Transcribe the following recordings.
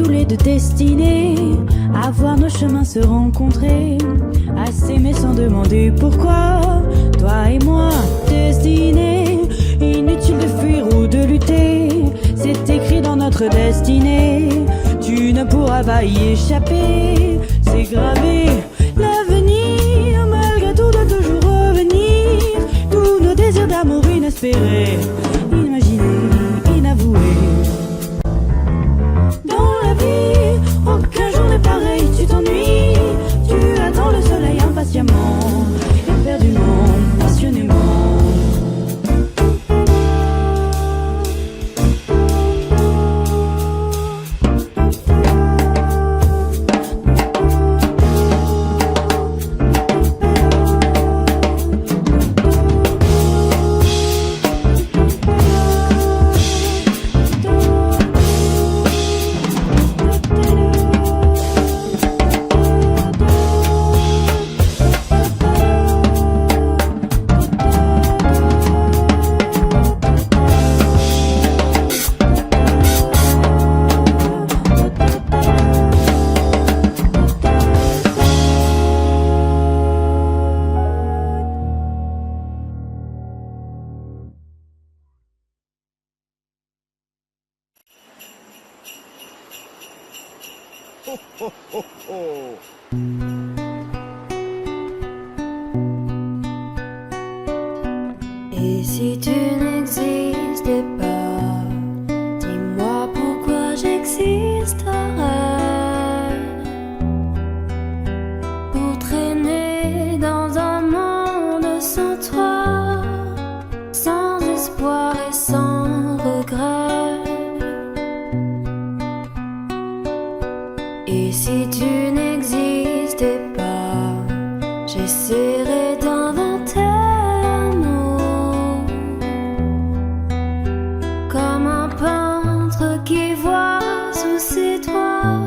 tous les deux destinés à voir nos chemins se rencontrer, à s'aimer sans demander pourquoi. Toi et moi, destinés, inutile de fuir ou de lutter, c'est écrit dans notre destinée, tu ne pourras pas y échapper, c'est gravé. L'avenir, malgré tout, doit toujours revenir, tous nos désirs d'amour inespérés, imaginés, inavoués. Dans la vie, aucun jour n'est pareil, tu t'ennuies, tu attends le soleil impatiemment, éperdument, passionnément. Et si tu n'existais pas, dis-moi pourquoi j'existerais. Pour traîner dans un monde sans toi, sans espoir et sans regret. Et si tu n'existais pas, j'essaierais d'inventer un mot, comme un peintre qui voit sous ses doigts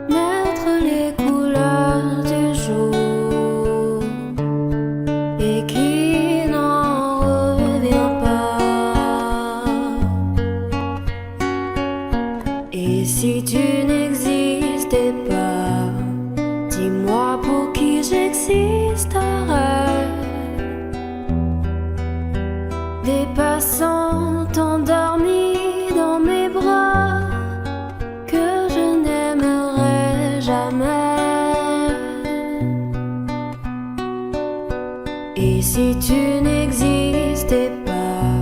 naître les couleurs du jour et qui n'en revient pas. Et si tu n'existais pas, dis-moi pour qui j'existerais. Des passants endormis dans mes bras que je n'aimerais jamais. Et si tu n'existais pas,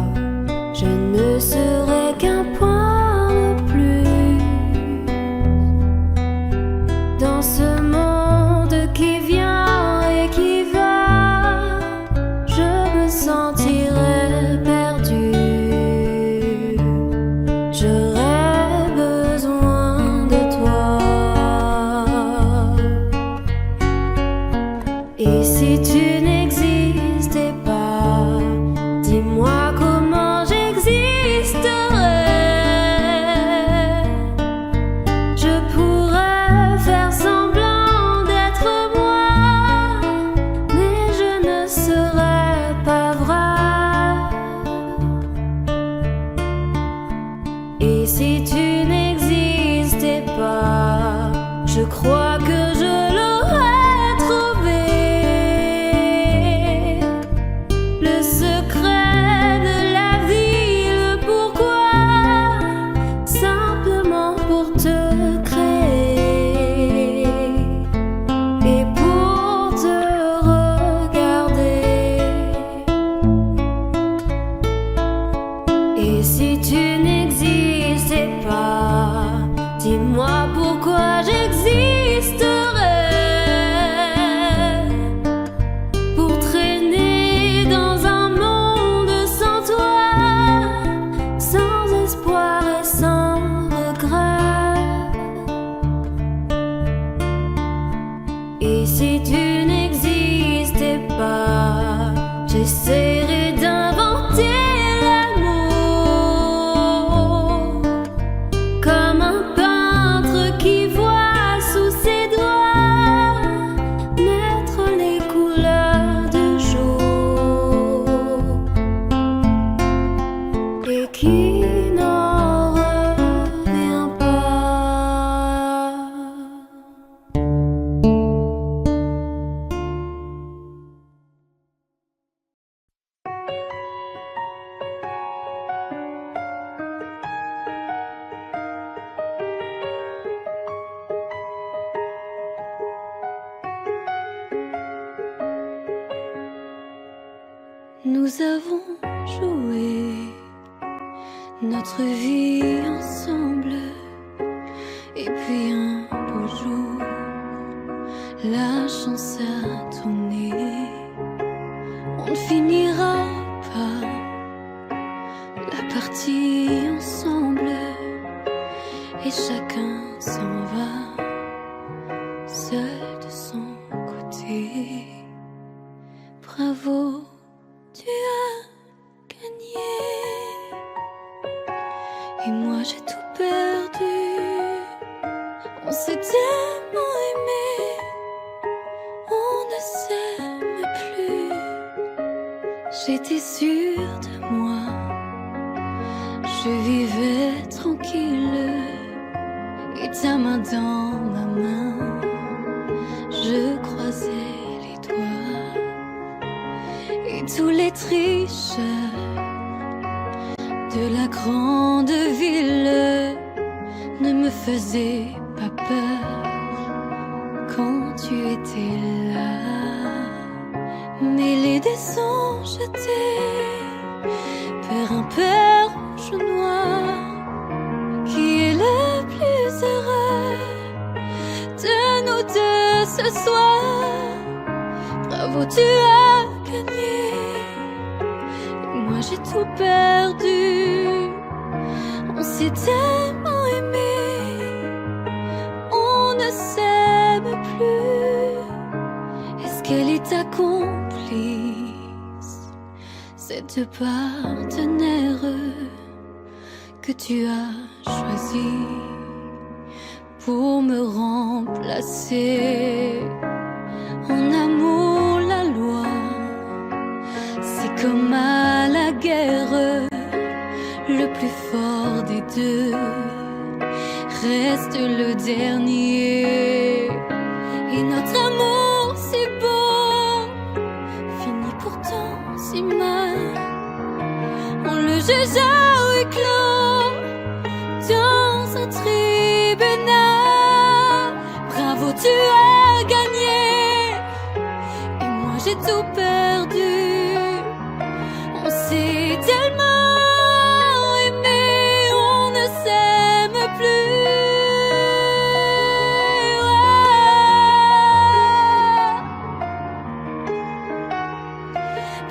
je ne serais qu'un point de plus dans ce monde qui vient et qui va. Je me sentirais perdu, j'aurais besoin de toi. Et si tu n'existais pas, dis-moi comment j'existerais. Je pourrais faire semblant d'être moi, mais je ne serais pas vrai. Et si tu n'existais pas, je crois que je l'aurais trouvé, le secret de la vie, le pourquoi, simplement pour te créer et pour te regarder. Et si tu n'existais pas, dis-moi pourquoi j'existerais. Pour traîner dans un monde sans toi, sans espoir et sans regret. Et si tu n'existais pas, j'essaierais d'inventer l'amour, comme un peintre qui voit sous ses doigts naître les couleurs du jour et qui n'en revient pas. nous avons joué notre vie ensemble. Et puis un beau jour, la chance a tourné. On ne finira pas la partie ensemble. Et chacun s'en va, seul de son côté. Bravo, tu as gagné. Et moi j'ai tout perdu. On s'est tellement aimé, on ne s'aime plus. J'étais sûre de moi, je vivais tranquille. Et ta main dans ma main, je croisais les doigts. Et tous les tricheurs de la grande ville ne me faisaient pas peur quand tu étais là. Mêlés des sons jetés vers un père rouge ou noir. Qui est le plus heureux de nous deux ce soir? Bravo, tu as gagné. Et moi j'ai tout perdu. On s'est tellement aimé, on ne s'aime plus. Est-ce qu'elle est ta complice, cette partenaire que tu as choisi pour me remplacer? En amour, la loi, c'est comme à la guerre, le plus fort des deux reste le dernier. Et notre amour si beau finit pourtant si mal. On le juge à huis clos dans un tribunal. Bravo, tu as gagné. Et moi j'ai tout perdu. On s'est tellement aimé, on ne s'aime plus. Ouais.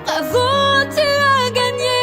Bravo, tu as gagné.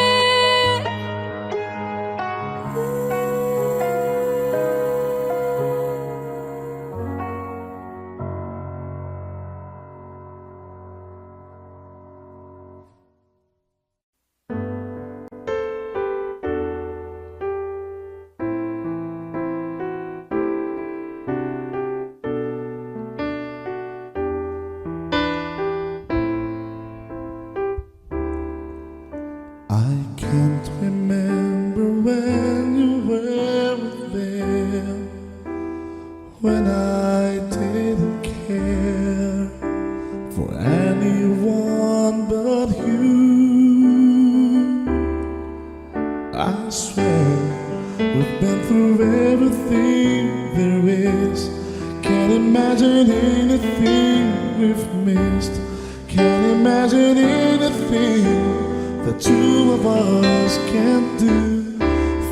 I can't remember when you were there, when I didn't care for anyone but you. I swear we've been through everything there is. Can't imagine anything we've missed. Can't imagine anything the two of us can't do.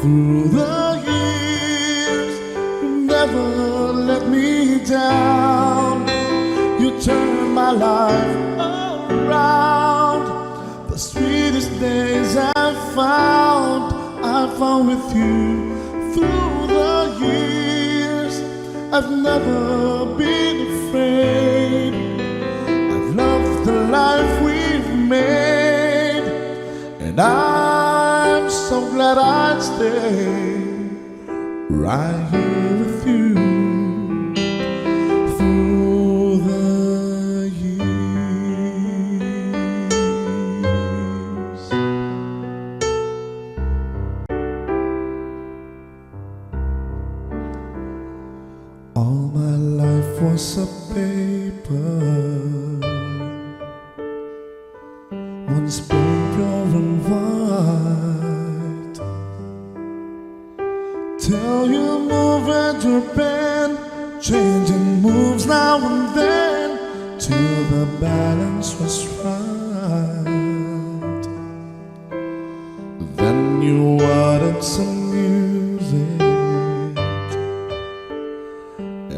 Through the years, you never let me down. You turned my life around. The sweetest days I found with you. Through the years, I've never been afraid. I've loved the life we've made, and I'm so glad I'd stay right here with you through the years. All my life was a paper, once pure and white. Till you move at your bend, changing moves now and then, till the balance was right.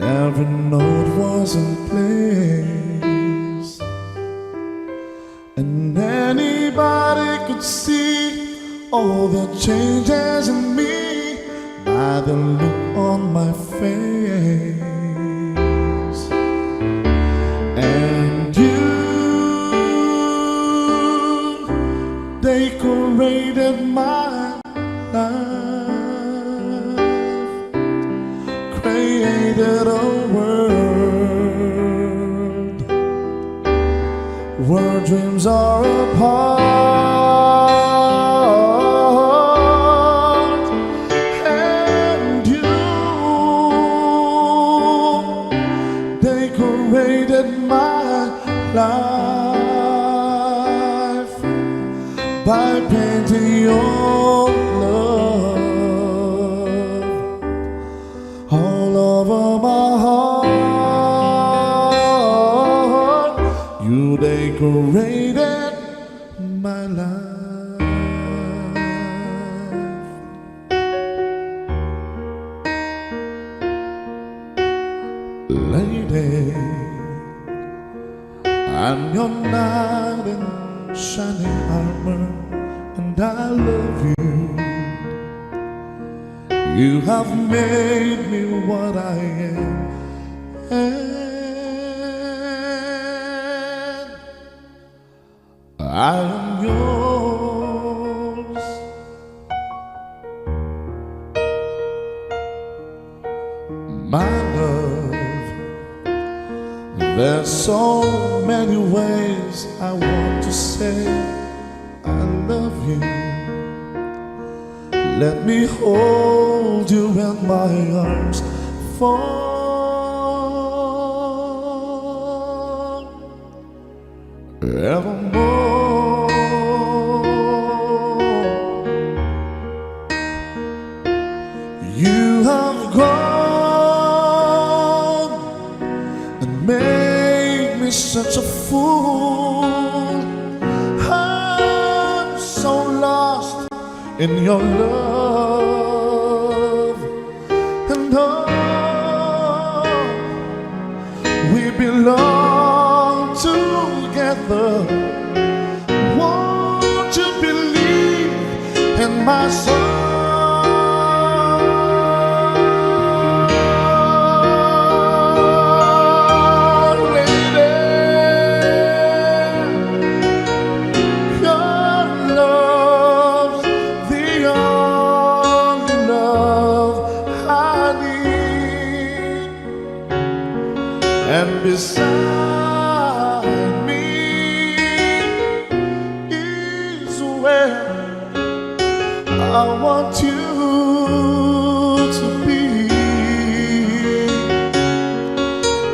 Every note was in place, and anybody could see all the changes in me by the look on my face. And you decorated my life, created a world where dreams are apart. And you decorated my life by painting your love all over my heart. You decorated my life. Lady, I'm your knight in shining armor, and I love you. You have made me what I am, and I am yours. My love, there's so many ways I want to say I love you. Let me hold you in my arms forevermore. You have gone and made me such a fool. I'm so lost in your love, and oh, we belong together. Won't you believe in my soul? And beside me is where I want you to be.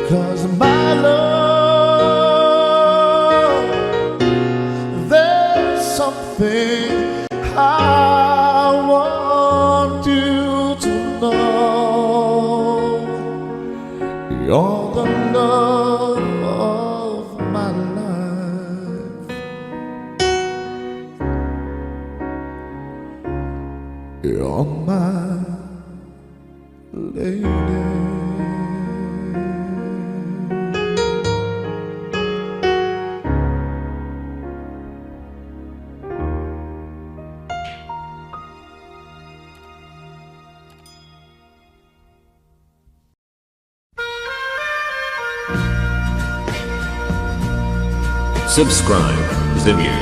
'Cause my love, there's something I want you to know. You're the love of my life. You're my lady. Subscribe Zimyu.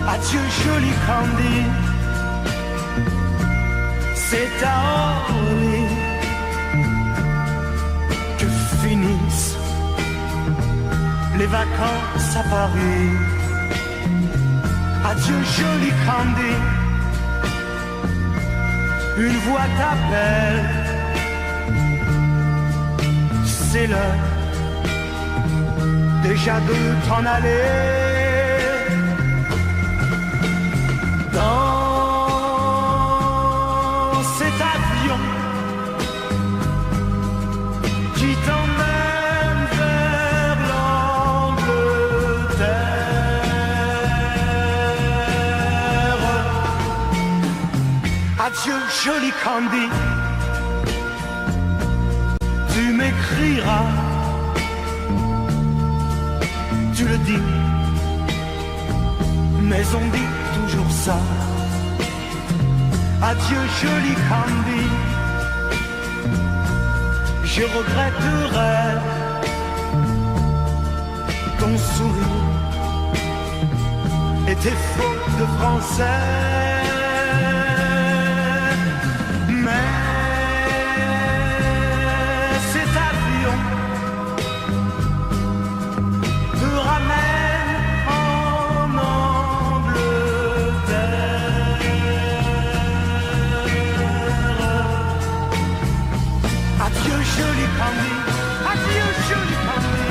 Adieu joli Candy, c'est à Orly que finissent les vacances à Paris. Adieu joli Candy, une voix t'appelle, c'est l'heure déjà de t'en aller. Adieu, joli Candy. Tu m'écriras, tu le dis, mais on dit toujours ça. Adieu, joli Candy. Je regretterai ton sourire et tes fautes de français. Mais cet avion te ramène en Angleterre. Adieu, joli Candy. Adieu, joli Candy.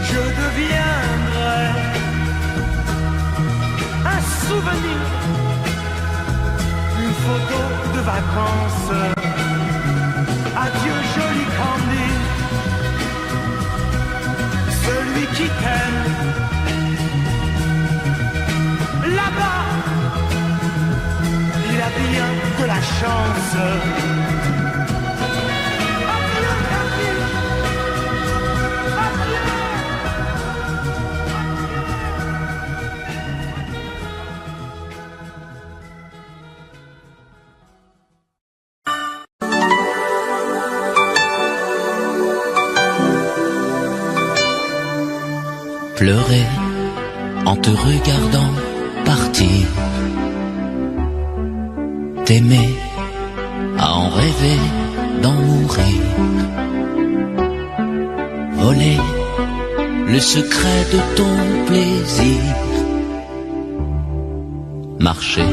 Je deviendrai un souvenir, une photo de vacances. Adieu, joli Candy. Celui qui t'aime là-bas, il a bien de la chance. Adieu, Candy. Adieu. Pleurer en te regardant partir, t'aimer à en rêver d'en mourir, voler le secret de ton plaisir, marcher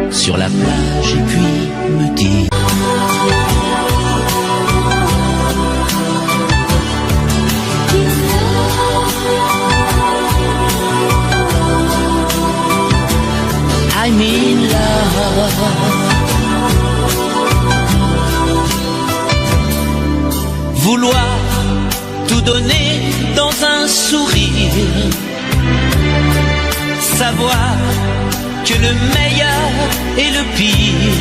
sur la plage et puis me dire I'm in love. Vouloir tout donner dans un sourire, savoir que le meilleur est le pire,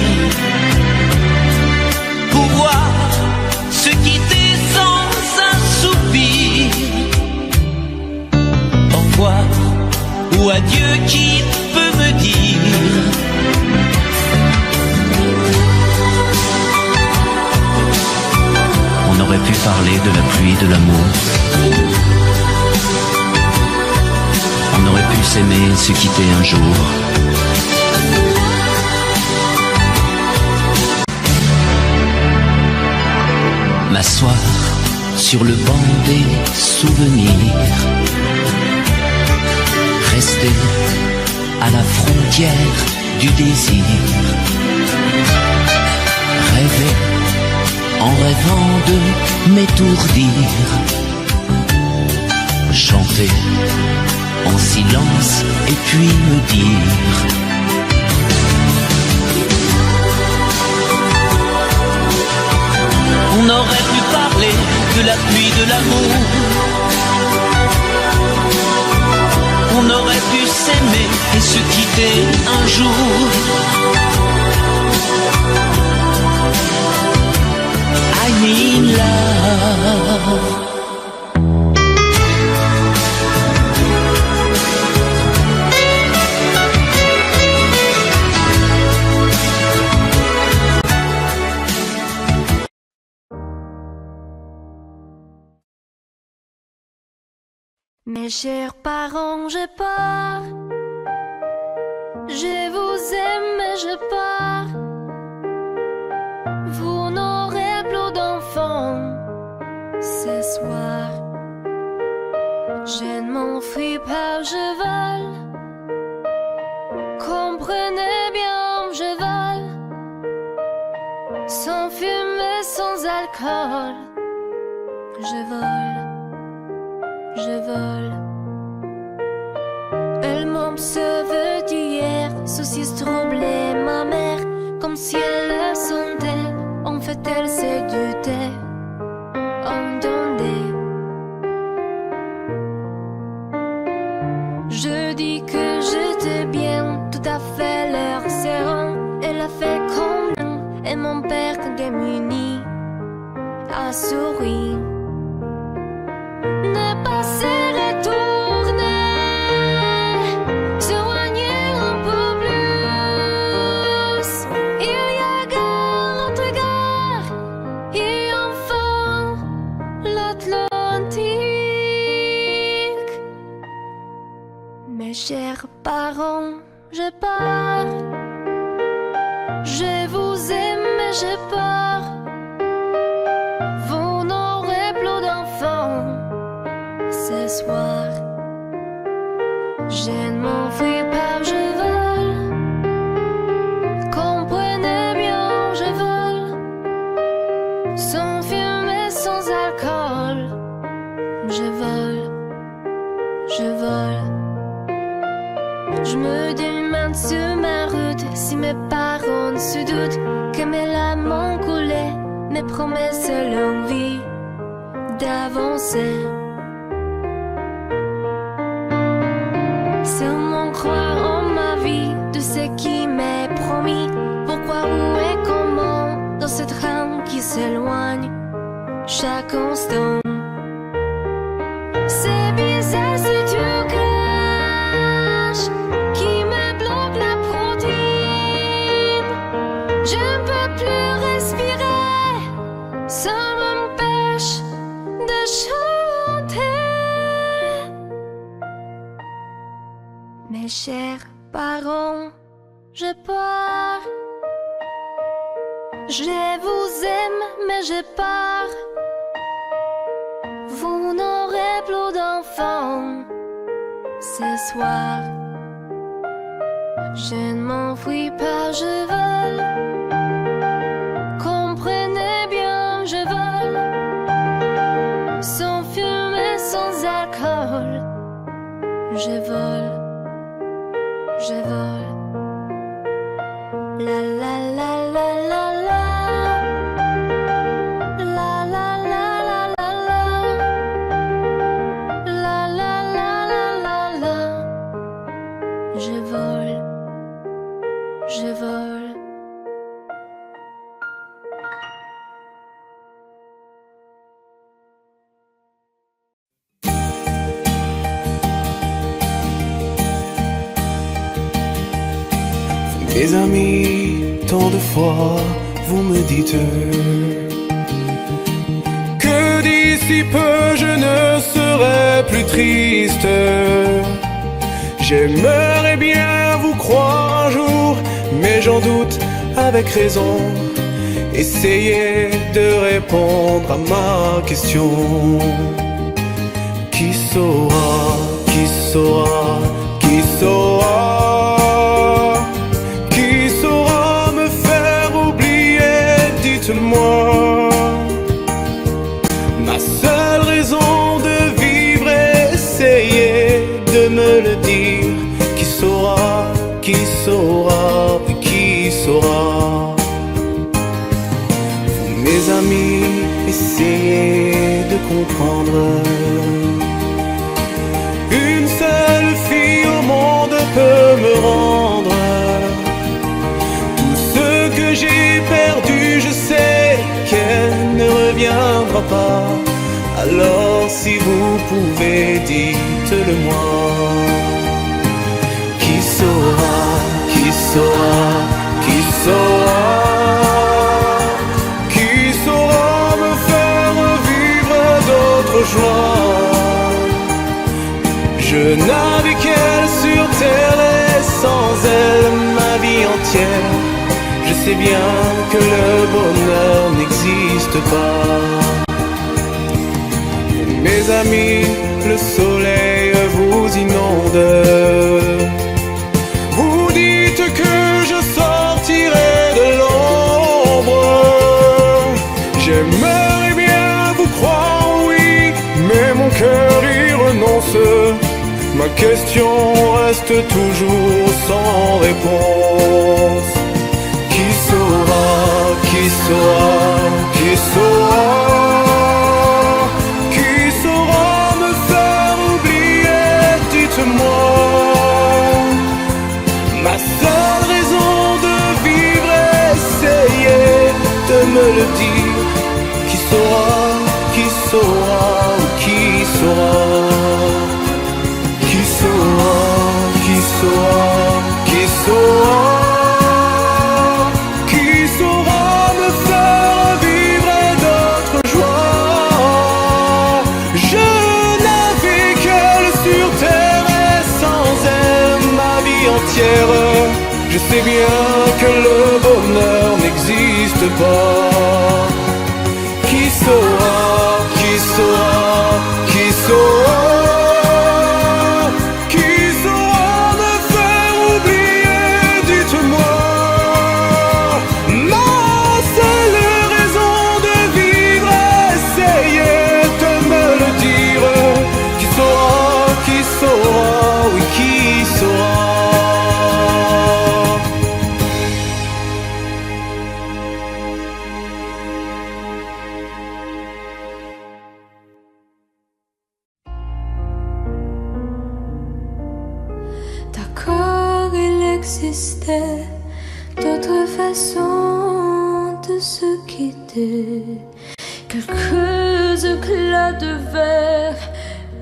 pouvoir se quitter sans un soupir, au revoir ou adieu qui peut me dire on aurait pu parler de la pluie, de l'amour, on aurait pu s'aimer, se quitter un jour. M'asseoir sur le banc des souvenirs, rester à la frontière du désir, rêver en rêvant de m'étourdir, chanter en silence et puis me dire on aurait pu parler de la pluie, de l'amour, on aurait pu s'aimer et se quitter un jour. I'm in love. Mes chers parents, je pars. Je vous aime, mais je pars. Vous n'aurez plus d'enfants ce soir. Je ne m'enfuis pas, je vole. Comprenez bien, je vole. Sans fumée, sans alcool. Je vole. Je vole. Elle m'observe d'hier, saucisse troublée, ma mère, comme si elle le sentait. En fait, elle s'est dutée. Entendez. Je dis que j'étais bien, tout à fait l'air démunie à sourire. Ne pas se retourner, s'éloigner un peu plus. Il y a gare, l'autre gare, et enfin l'Atlantique. Mes chers parents, je pars. Je vous aime, mais j'ai peur. Vous n'aurez plus d'enfants ce soir. Je ne m'enfuis pas, je vole. Comprenez bien, je vole. Sans fumée, sans alcool. Je vole, je vole. Je me demande sur ma route si mes parents se doutent que mes larmes ont coulé, mes promesses l'envie d'avancer. Seulement croire en ma vie, de ce qui m'est promis. Pourquoi, où et comment, dans ce train qui s'éloigne chaque instant. C'est bizarre si tu craches, qui me bloque la protéine. Je ne peux plus respirer, ça m'empêche de chanter. Mes chers parents, je pars. Je vous aime, mais je pars. Vous n'aurez plus d'enfants ce soir. Je ne m'enfuis pas, je vole. Comprenez bien, je vole. Sans fumée, sans alcool. Je vole, je vole. La la la la la la. La la la la la la. La la la la la la. Je vole, je vole. Mes amis, tant de fois, vous me dites que d'ici peu je ne serai plus triste. J'aimerais bien vous croire un jour, mais j'en doute avec raison. Essayez de répondre à ma question. Qui saura, qui saura, qui saura? Moi, ma seule raison de vivre, essayez de me le dire. Qui saura, qui saura, qui saura? Vous, mes amis, essayez de comprendre. Une seule fille au monde peut me rendre tout ce que j'ai perdu. Je sais qu'elle ne reviendra pas. Alors si vous pouvez, dites-le moi. Qui saura, qui saura, qui saura? Qui saura me faire vivre d'autres joies? Je n'avais qu'elle sur terre et sans elle ma vie entière. Je sais bien que le bonheur n'existe pas. Mes amis, le soleil vous inonde. Vous dites que je sortirai de l'ombre. J'aimerais bien vous croire, oui, mais mon cœur y renonce. Ma question reste toujours sans réponse. Qui saura, qui saura, qui saura? Qui saura me faire oublier, dites-moi. Ma seule raison de vivre, essayez de me le dire. Qui saura, qui saura, qui saura, qui saura, qui saura, qui saura, qui saura me faire vivre d'autres joies. Je n'avais qu'elle sur terre et sans elle ma vie entière. Je sais bien que le bonheur n'existe pas. Qui saura, qui saura, qui saura, qui saura me faire oublier, dites-moi. Ma seule raison de vivre, essayez de me le dire. Qui saura, oui qui saura. D'accord, il existait d'autres façons de se quitter. Quelques éclats de verre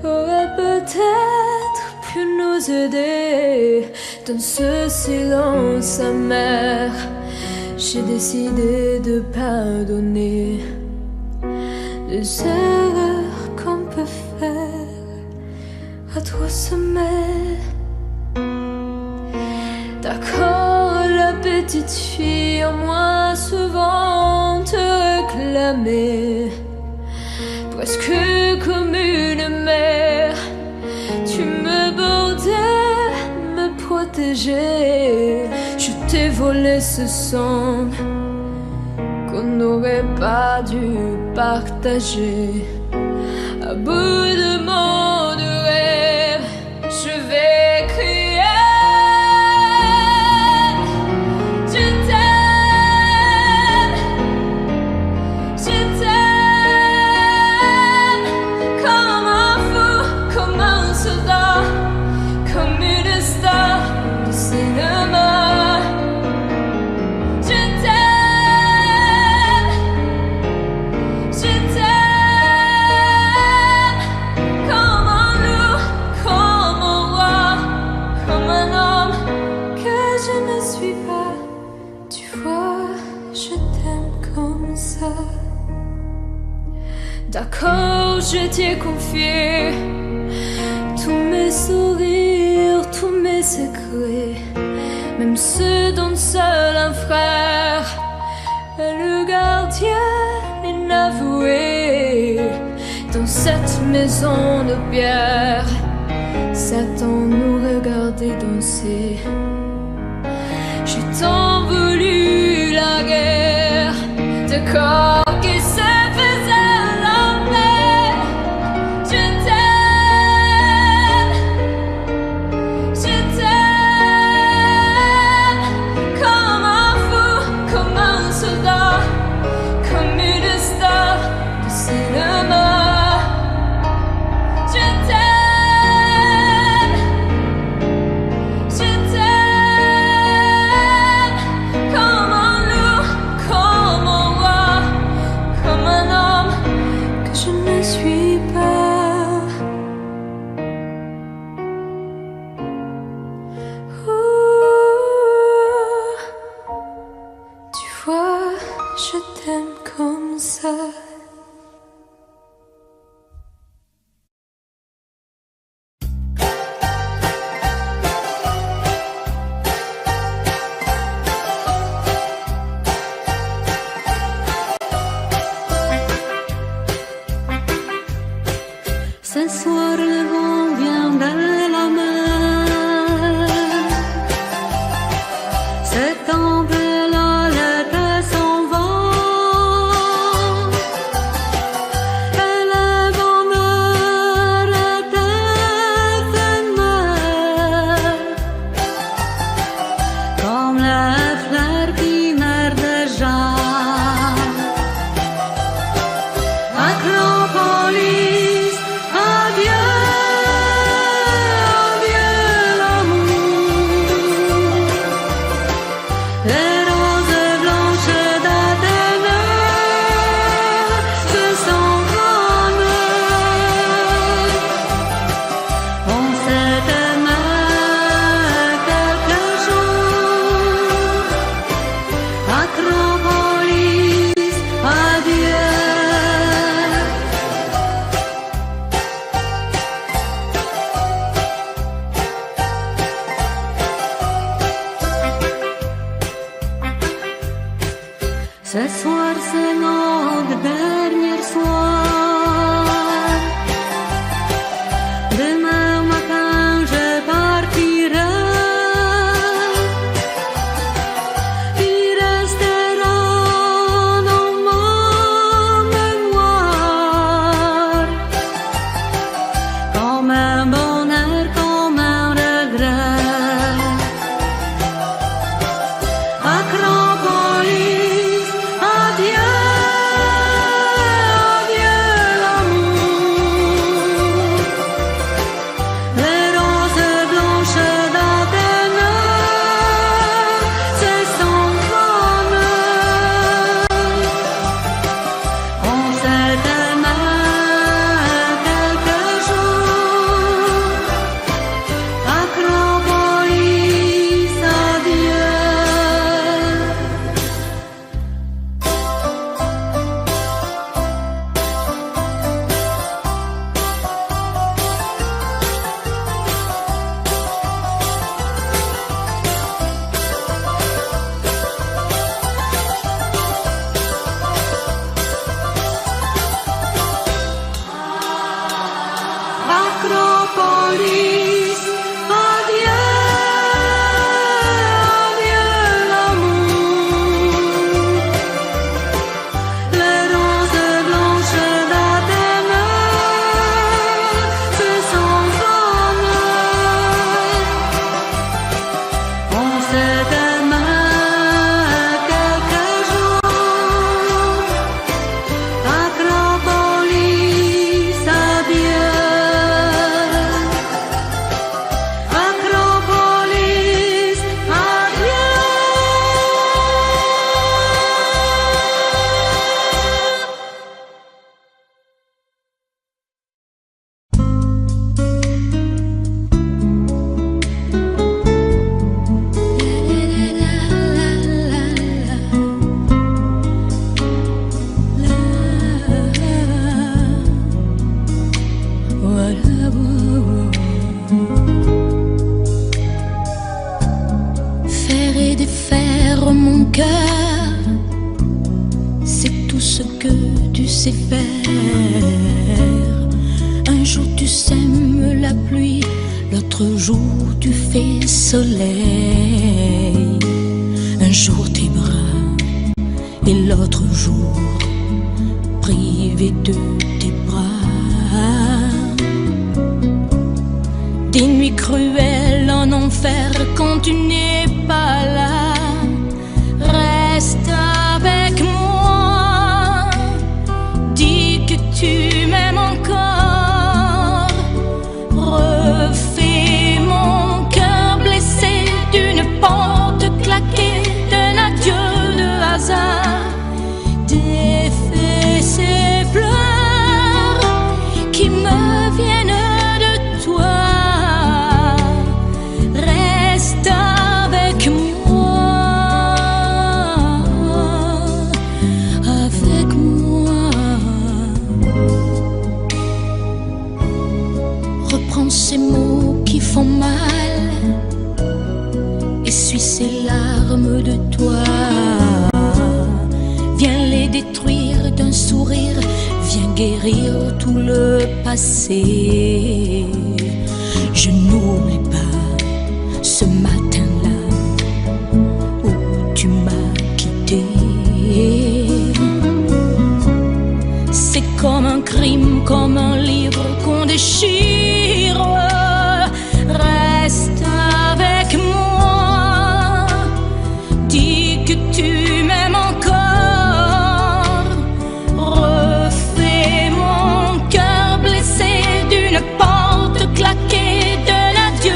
auraient peut-être pu nous aider. Dans ce silence amer, j'ai décidé de pardonner les erreurs qu'on peut faire à trois sommets. D'accord, la petite fille en moi souvent te réclamait, presque comme une mère. Tu me bordais, me protégeais. Je t'ai volé ce sang qu'on n'aurait pas dû partager. À bout de mots de rêve, je vais crier. D'accord, je t'ai confié tous mes sourires, tous mes secrets, même ceux dont seul un frère est le gardien inavoué. Dans cette maison de pierre, Satan nous regardait danser. J'ai tant voulu la guerre de corps qui se faisait. Ce soir c'est notre dernier soir. Demain matin je partirai. Il restera dans ma mémoire comme un bonheur, comme un regret. Acropolis, adieu, adieu l'amour. Les roses blanches d'Athènes, c'est son bonheur. On s'est aimé quelques jours. Acropolis, adieu. Acropolis, adieu, adieu l'amour. Les roses blanches d'Athènes, c'est son bonheur. On s'est aimé quelques jours. Acropolis, adieu. Acropolis, adieu. Faire et défaire mon cœur, c'est tout ce que tu sais faire. Un jour tu sèmes la pluie, l'autre jour tu fais soleil. Un jour tes bras et l'autre jour privé de tes bras. Des nuits cruelles en enfer quand tu n'es pas là. Reste avec moi, dis que tu m'aimes encore. Refais mon cœur blessé d'une porte claquée, d'un adieu de hasard. Défais ces pleurs qui me viennent de toi. Reste avec moi, avec moi. Reprends ces mots qui font mal, essuie ces larmes de toi. Viens les détruire d'un sourire, viens guérir tout le passé. Je n'oublie pas ce matin-là où tu m'as quitté. C'est comme un crime, comme un livre qu'on déchire. Reste avec moi, dis que tu m'aimes encore. Refais mon cœur blessé d'une porte claquée, d'un adieu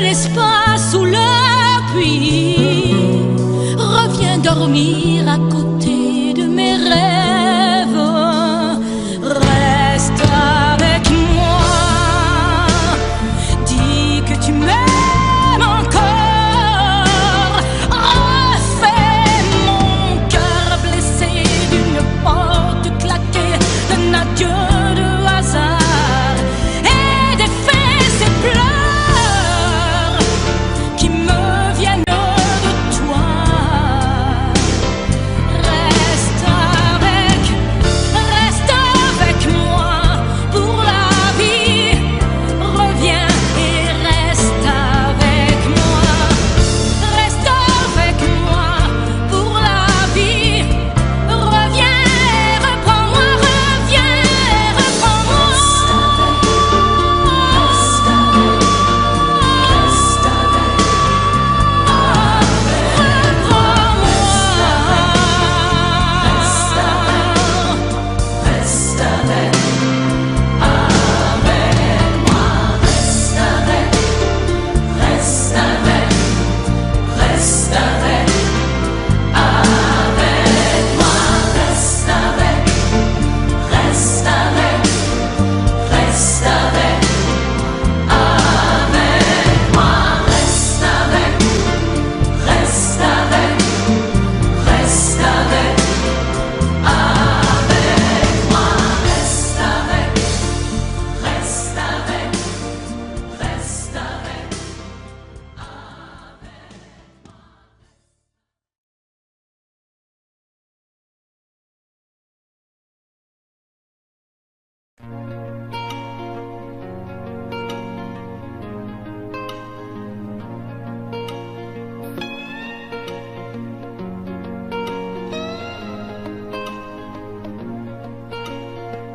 laisse pas sous le puits. Reviens dormir à côté de mes rêves. Reste avec moi. Dis que tu m'aimes encore. Refais mon cœur blessé d'une porte claquée, d'un adieu de hasard et défais ces pleurs qui me viennent de toi. Reste avec moi pour la vie. Reviens et reste avec moi. Reste avec moi pour la vie. Reviens et reprends-moi, reviens et reprends-moi.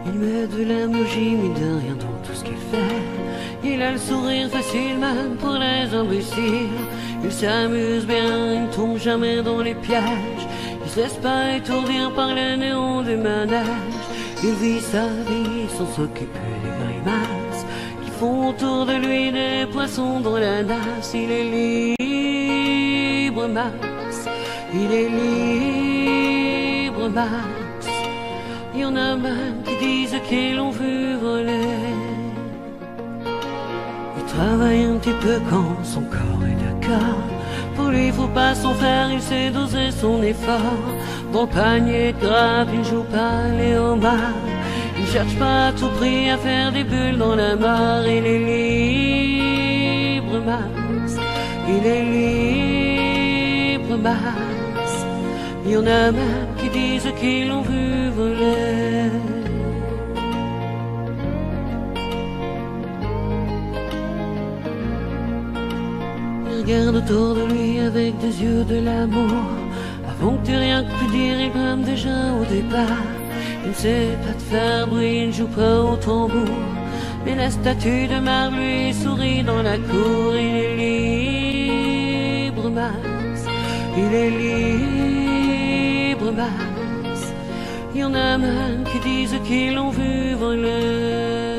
Il met de l'émoji, mais de rien dans tout ce qu'il fait. Il a le sourire facile même pour les imbéciles. Il s'amuse bien, il ne tombe jamais dans les pièges. Il se laisse pas étourdir par les néons du manège. Il vit sa vie sans s'occuper des grimaces qui font autour de lui des poissons dans la nasse. Il est libre, Max. Il est libre, Max. Il y en a même qui disent qu'ils l'ont vu voler. Il travaille un petit peu quand son corps est d'accord. Pour lui, faut pas s'en faire, il sait doser son effort. Dans le panier de grappe, il joue pas les homards. Il cherche pas à tout prix à faire des bulles dans la mare. Il est libre, Max. Il est libre, Max. Il y en a même qui disent qu'ils l'ont vu voler. Il regarde autour de lui avec des yeux de l'amour. Avant que tu rien pu dire, il brame déjà au départ. Il ne sait pas te faire bruit, il ne joue pas au tambour. Mais la statue de marbre lui sourit dans la cour. Il est libre, Max. Il est libre, Max. Il y en a même qui disent qu'ils l'ont vu voler.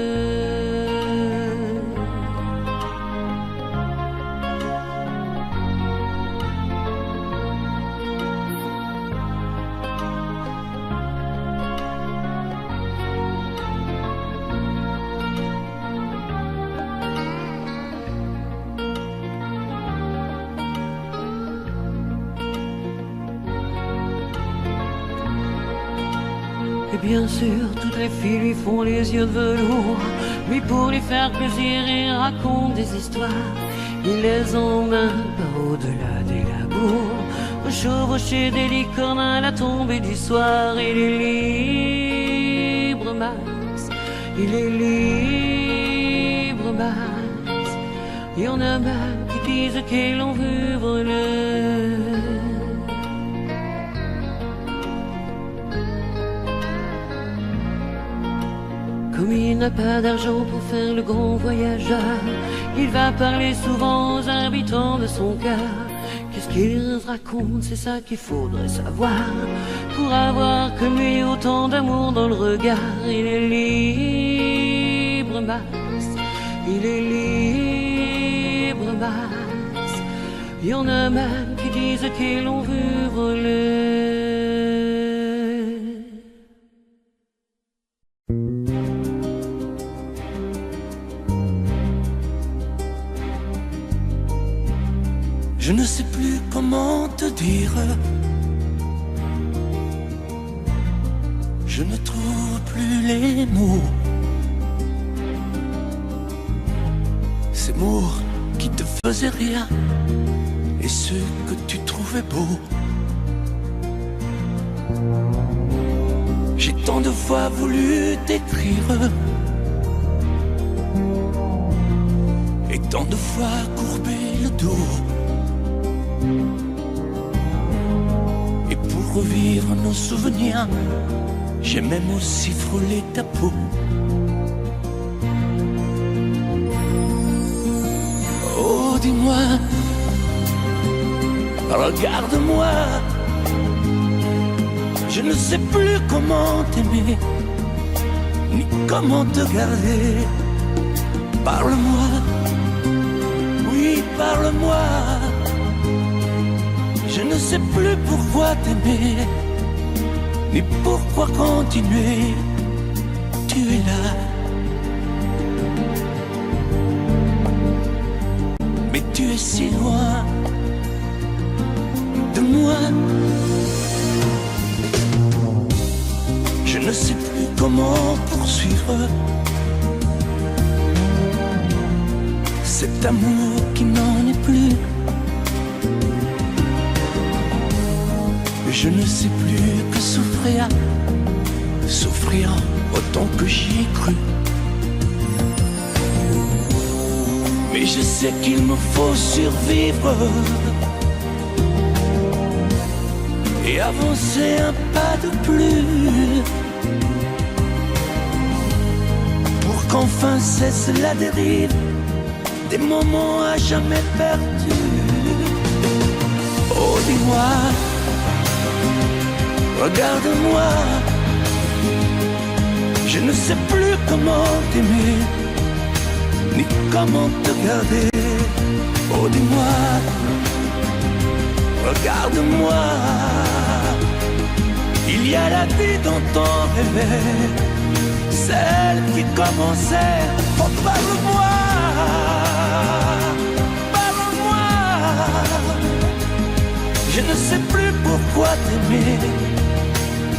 Et bien sûr, toutes les filles lui font les yeux de velours. Lui, pour lui faire plaisir, il raconte des histoires. Il les emmène par au-delà des labours, chevaucher des licornes à la tombée du soir. Il est libre, Max. Il est libre, Max. Il y en a même qui disent qu'ils l'ont vu voler. Comme il n'a pas d'argent pour faire le grand voyageur, il va parler souvent aux habitants de son cœur. Qu'est-ce qu'il raconte, c'est ça qu'il faudrait savoir, pour avoir comme lui autant d'amour dans le regard. Il est libre, Max. Il est libre, ramasse. Il y en a même qui disent qu'ils l'ont vu voler. Je ne sais plus comment te dire. Je ne trouve plus les mots. Ces mots qui te faisaient rien et ceux que tu trouvais beaux. J'ai tant de fois voulu t'écrire et tant de fois courbé le dos. Et pour revivre nos souvenirs, j'ai même aussi frôlé ta peau. Oh, dis-moi, regarde-moi. Je ne sais plus comment t'aimer, ni comment te garder. Parle-moi, oui, parle-moi. Je ne sais plus pourquoi t'aimer, ni pourquoi continuer. Tu es là, mais tu es si loin de moi. Je ne sais plus comment poursuivre cet amour qui n'en est plus. Je ne sais plus que souffrir, souffrir autant que j'y ai cru. Mais je sais qu'il me faut survivre et avancer un pas de plus pour qu'enfin cesse la dérive des moments à jamais perdus. Oh, dis-moi, regarde-moi, je ne sais plus comment t'aimer, ni comment te garder. Oh, dis-moi, regarde-moi, il y a la vie dont on rêvait, celle qui commençait. Oh, parle-moi, parle-moi, je ne sais plus pourquoi t'aimer,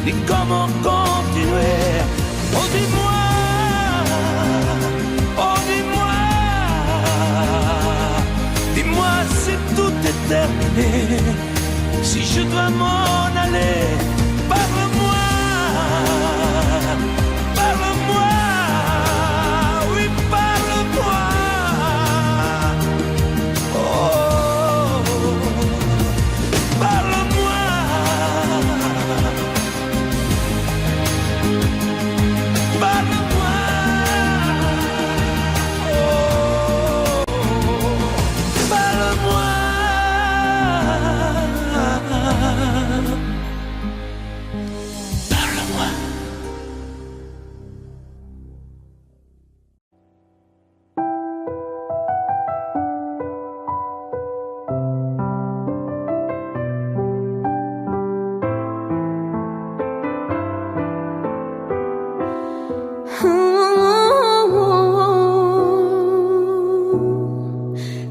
ni comment continuer. Oh, dis-moi, oh, dis-moi, dis-moi si tout est terminé, si je dois m'en aller. Parle-moi, parle-moi, oui, parle-moi. Oh, parle-moi. Parle-moi, oh, parle-moi. Parle-moi.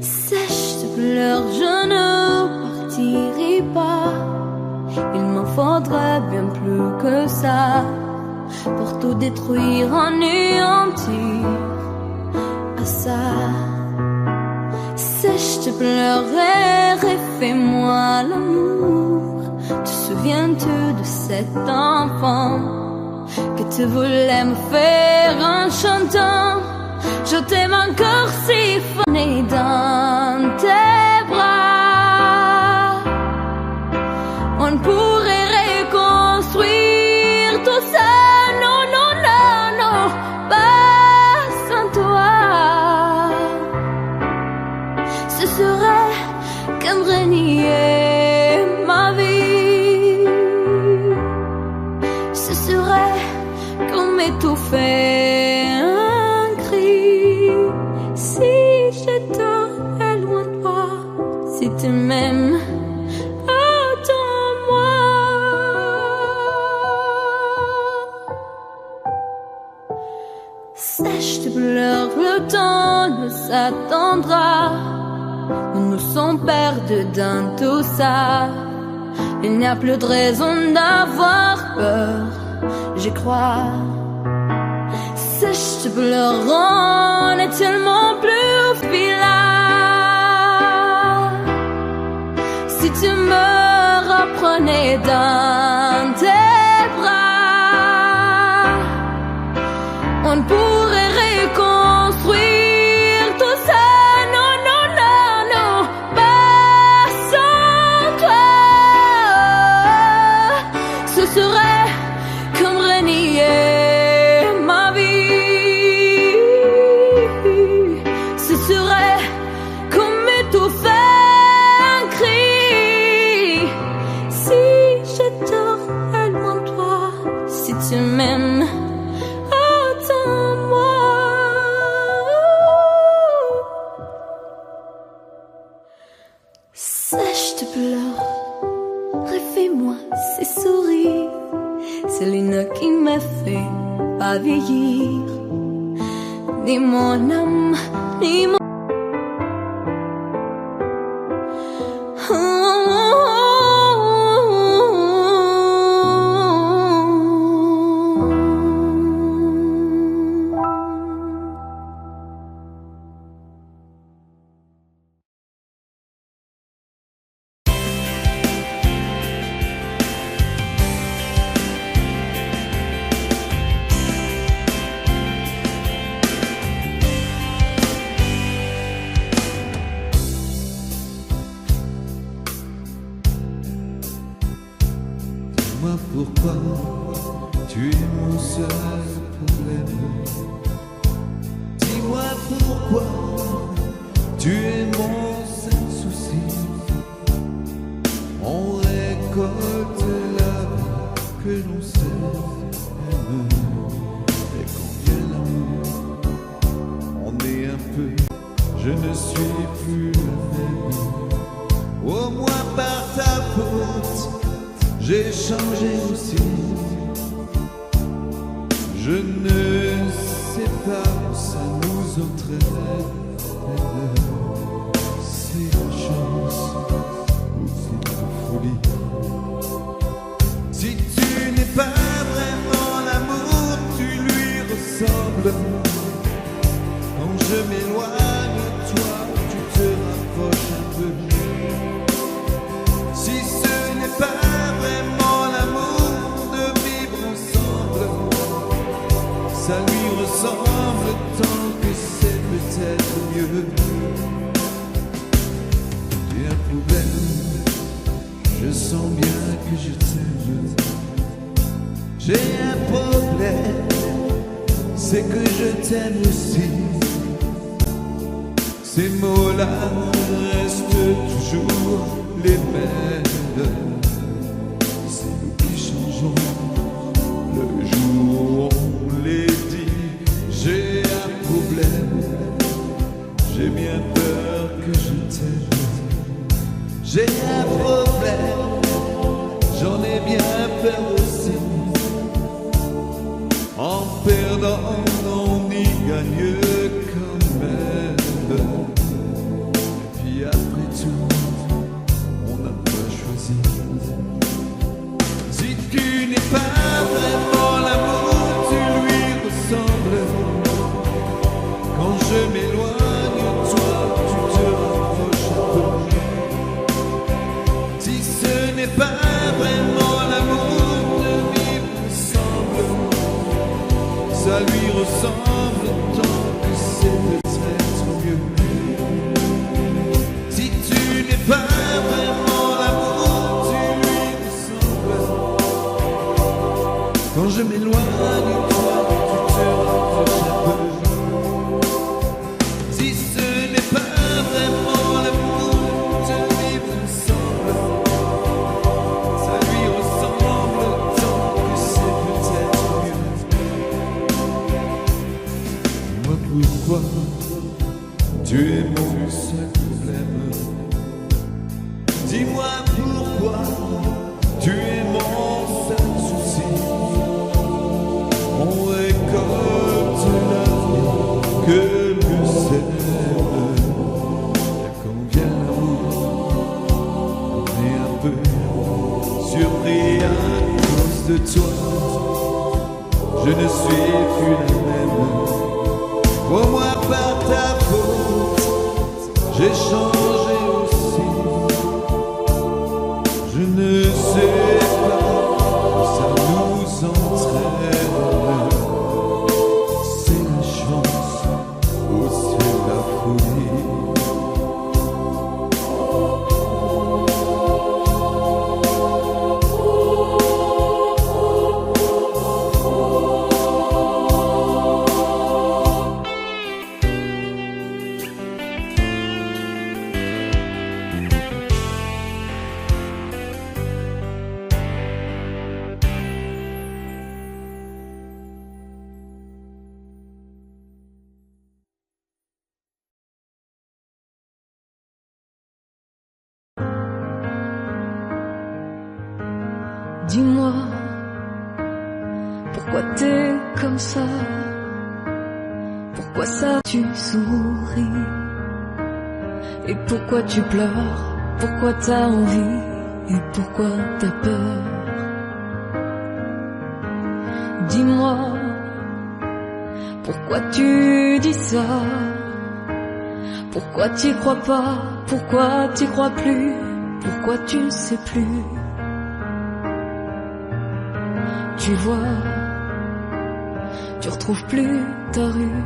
Sèche tes pleurs, je ne partirai pas. Il m'en faudrait bien plus que ça pour tout détruire, anéantir à ça. Sèche tes pleurs et refais-moi l'amour. Te souviens-tu de cet enfant que tu voulais me faire en chantant? Je t'aime encore siphonné dans tes bras. On pourrait reconstruire tout ça. Non, non, non, non, pas sans toi. Ce serait comme renier ma vie. Ce serait comme étouffer un cri si je te temps ne s'attendra. Nous nous sommes perdus dans tout ça. Il n'y a plus de raison d'avoir peur, j'y crois. Sèche, pleurant, n'est tellement plus là. Si tu me reprenais dans tes bras, on pourrait reconstruire tout ça. Non, non, non, non, pas sans toi. Ce serait comme renier ma vie. Ce serait comme étouffer un cri. Si j'étais loin de toi, si tu m'aimes, attends-moi. Sèche, te pleure, refais-moi ces sourires. C'est l'une qui me fait pas vieillir. Ni mon âme, ni mon... Dis-moi pourquoi tu es mon seul problème. Dis-moi pourquoi tu es mon seul souci. On récolte la vie que l'on sème. Et quand vient l'amour, on est un peu. Je ne suis plus le même. Au moins par ta faute, j'ai changé aussi. Je ne sais pas où ça nous entraîne. C'est la chance ou c'est la folie. Si tu n'es pas vraiment l'amour, tu lui ressembles. Quand je m'éloigne de toi, tu te rapproches un peu. Si ce n'est pas vraiment l'amour de vivre ensemble, ça lui ressemble tant que c'est peut-être mieux. J'ai un problème, je sens bien que je t'aime. J'ai un problème, c'est que je t'aime aussi. Ces mots-là restent toujours les mêmes. C'est nous qui changeons le jour où on les dit. J'ai un problème, j'ai bien peur que je t'aime. J'ai un problème, j'en ai bien peur aussi. En perdant, on y gagne quand même. Et puis après tout, on n'a pas choisi. Si tu n'es pas vraiment l'amour, tu lui ressembles. Quand je m'éloigne de toi, tu te rapproches un peu. Si ce n'est pas vraiment l'amour de vivre ensemble, ça lui ressemble tant que c'est peut-être mieux. Si tu n'es pas vraiment l'amour, tu lui ressembles. Quand je m'éloigne de toi, tu te rapproches un peu. Si ce n'est pas vraiment l'amour de vivre ensemble, ça lui ressemble tant que c'est peut-être mieux. Dis-moi pourquoi tu es mon seul problème. Dis-moi pourquoi tu es mon seul souci. On récolte la vie que l'on de toi, je ne suis plus la même. Au moins par ta faute, j'ai changé aussi. Je ne sais pas où ça nous entraîne. C'est la chance ou c'est la folie. Dis-moi, pourquoi t'es comme ça? Pourquoi ça tu souris? Et pourquoi tu pleures? Pourquoi t'as envie? Et pourquoi t'as peur? Dis-moi, pourquoi tu dis ça? Pourquoi t'y crois pas? Pourquoi t'y crois plus? Pourquoi tu ne sais plus? Tu vois, tu retrouves plus ta rue.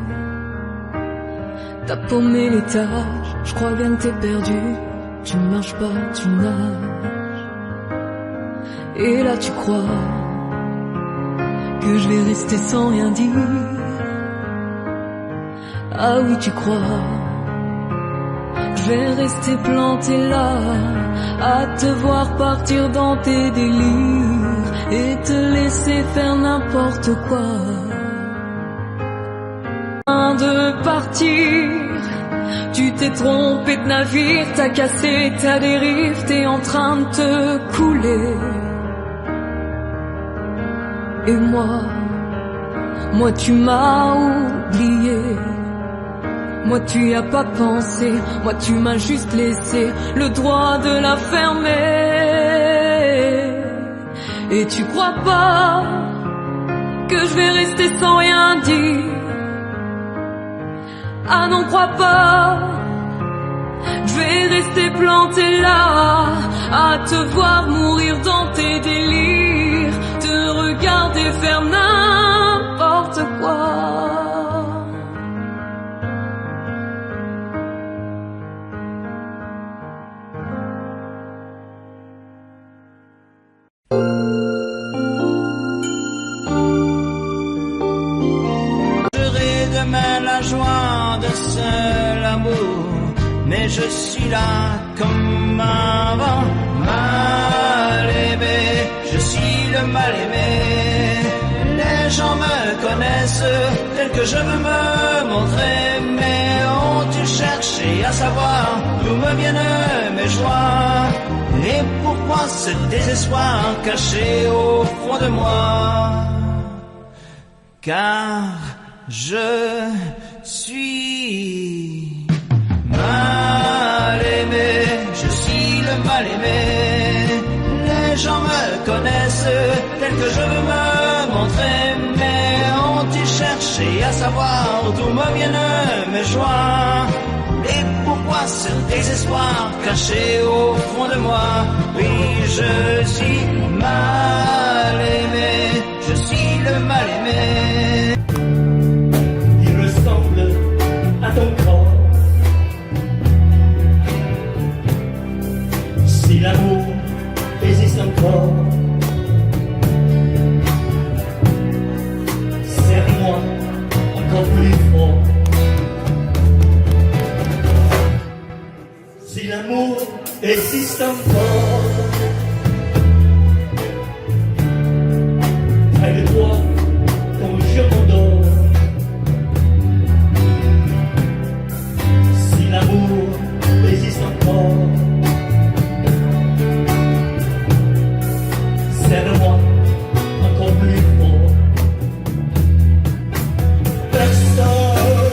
T'as paumé l'étage, je crois bien que t'es perdu. Tu marches pas, tu nages. Et là tu crois que je vais rester sans rien dire. Ah oui tu crois, je vais rester planté là, à te voir partir dans tes délires et te laisser faire n'importe quoi. De partir, tu t'es trompé de navire, t'as cassé ta dérive, t'es en train de te couler. Et moi tu m'as oublié. Moi tu y as pas pensé, moi tu m'as juste laissé le droit de la fermer. Et tu crois pas que je vais rester sans rien dire? Ah non, crois pas, je vais rester planté là, à te voir mourir dans tes délires, te regarder faire n'importe quoi. Demain la joie de seul amour, mais je suis là comme avant, mal aimé, je suis le mal aimé. Les gens me connaissent tel que je veux me montrer, mais ont-tu cherché à savoir d'où me viennent mes joies? Et pourquoi ce désespoir caché au fond de moi? Car je suis mal aimé, je suis le mal aimé. Les gens me connaissent tel que je veux me montrer, mais ont-ils cherché à savoir d'où me viennent mes joies? Et pourquoi ce désespoir caché au fond de moi? Oui, je suis mal aimé, je suis le mal aimé. À ton corps, si l'amour existe encore, serre-moi encore plus fort. Si l'amour existe encore, près de toi quand je m'endors. L'amour existe encore. Serre-moi encore plus fort. Personne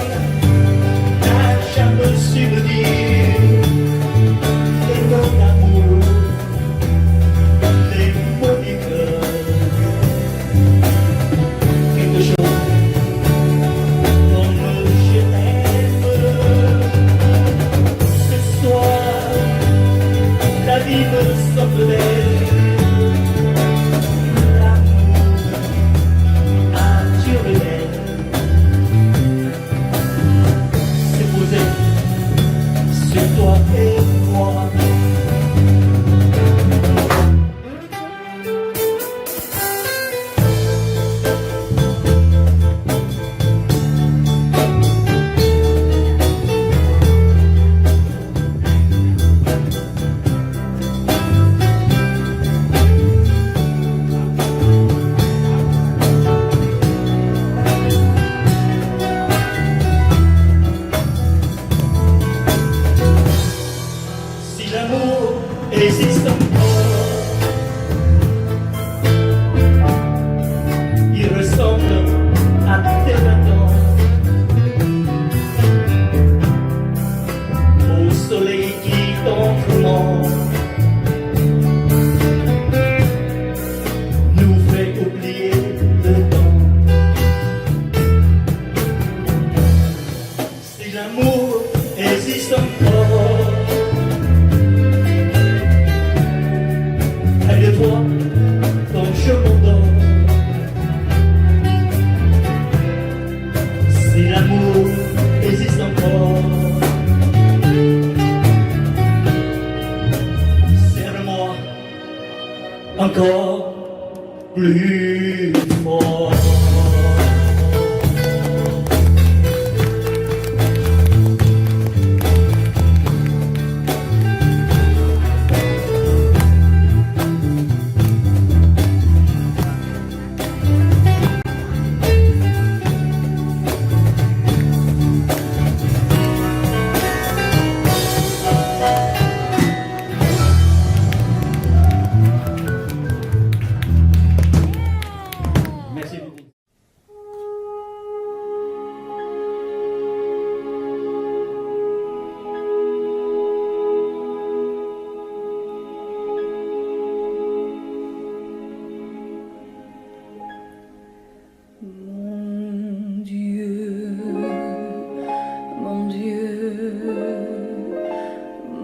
n'a jamais su me dire que ton amour plus fort. Merci beaucoup. Mon Dieu, mon Dieu,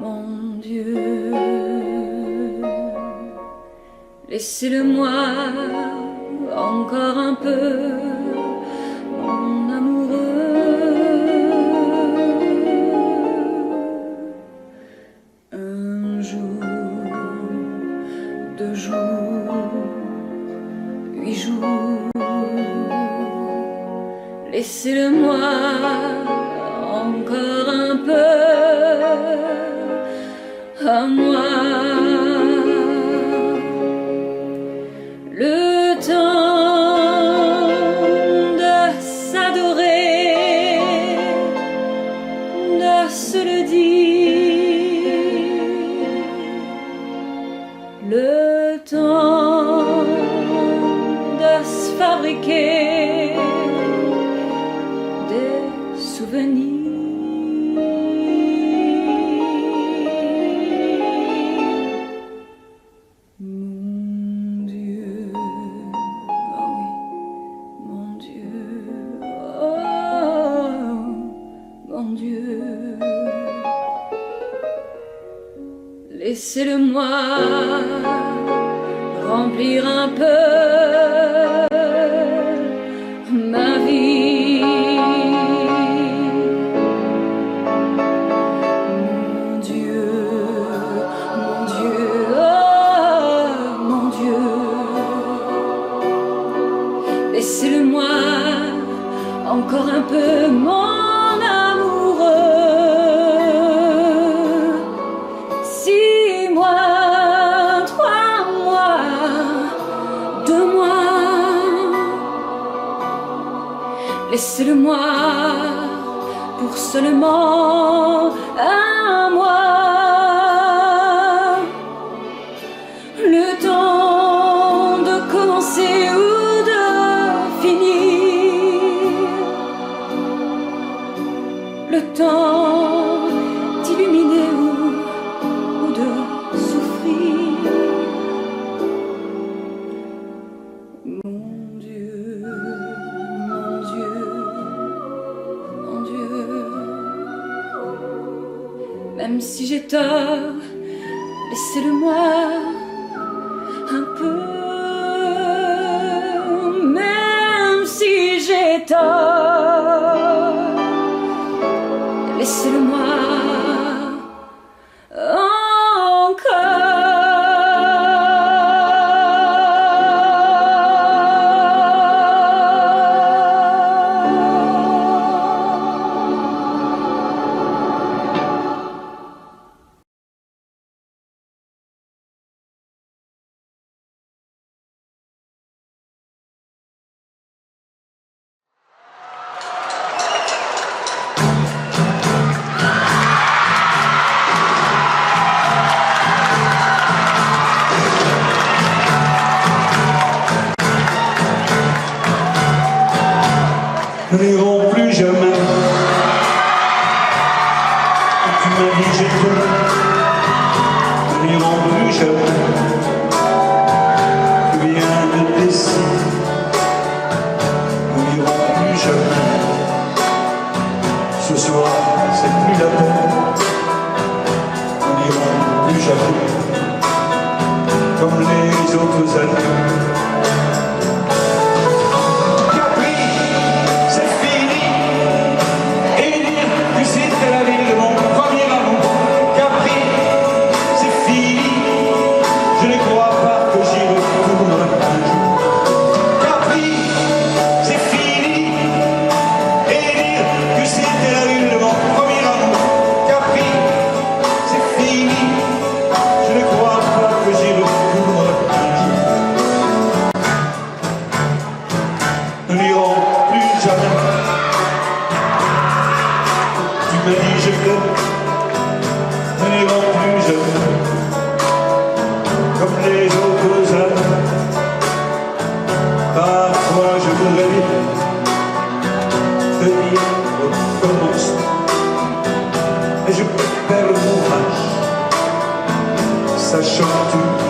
mon Dieu, laissez-le-moi encore un peu, mon amoureux. Un jour, 2 jours, 8 jours, laissez-le-moi encore un peu à moi. Le temps de s'adorer, de se le dire, le temps de se fabriquer des souvenirs. Mon Dieu, ah oui, mon Dieu, oh, mon Dieu, laissez-le-moi remplir un peu ma vie. Mon Dieu, mon Dieu, oh mon Dieu, laissez-le-moi encore un peu, mon amoureux. 6 mois, 3 mois, 2 mois, laissez-le-moi pour seulement un mois, le temps de commencer ou de finir, le temps d'illuminer ou de souffrir. Mon Dieu, mon Dieu, mon Dieu, même si j'ai tort, laissez-le-moi un peu. Même si j'ai tort, laissez-le-moi Nous n'irons plus jamais. Tu m'as dit je t'aime. Nous n'irons plus jamais. Tu viens de décider. Nous n'irons plus jamais. Ce soir, c'est plus la peine. Nous n'irons plus jamais. Comme les autres années. Capri, c'était, ne n'iront plus jamais, comme les autres âmes. Parfois je voudrais te dire recommence, mais je perds mon courage, sachant que tu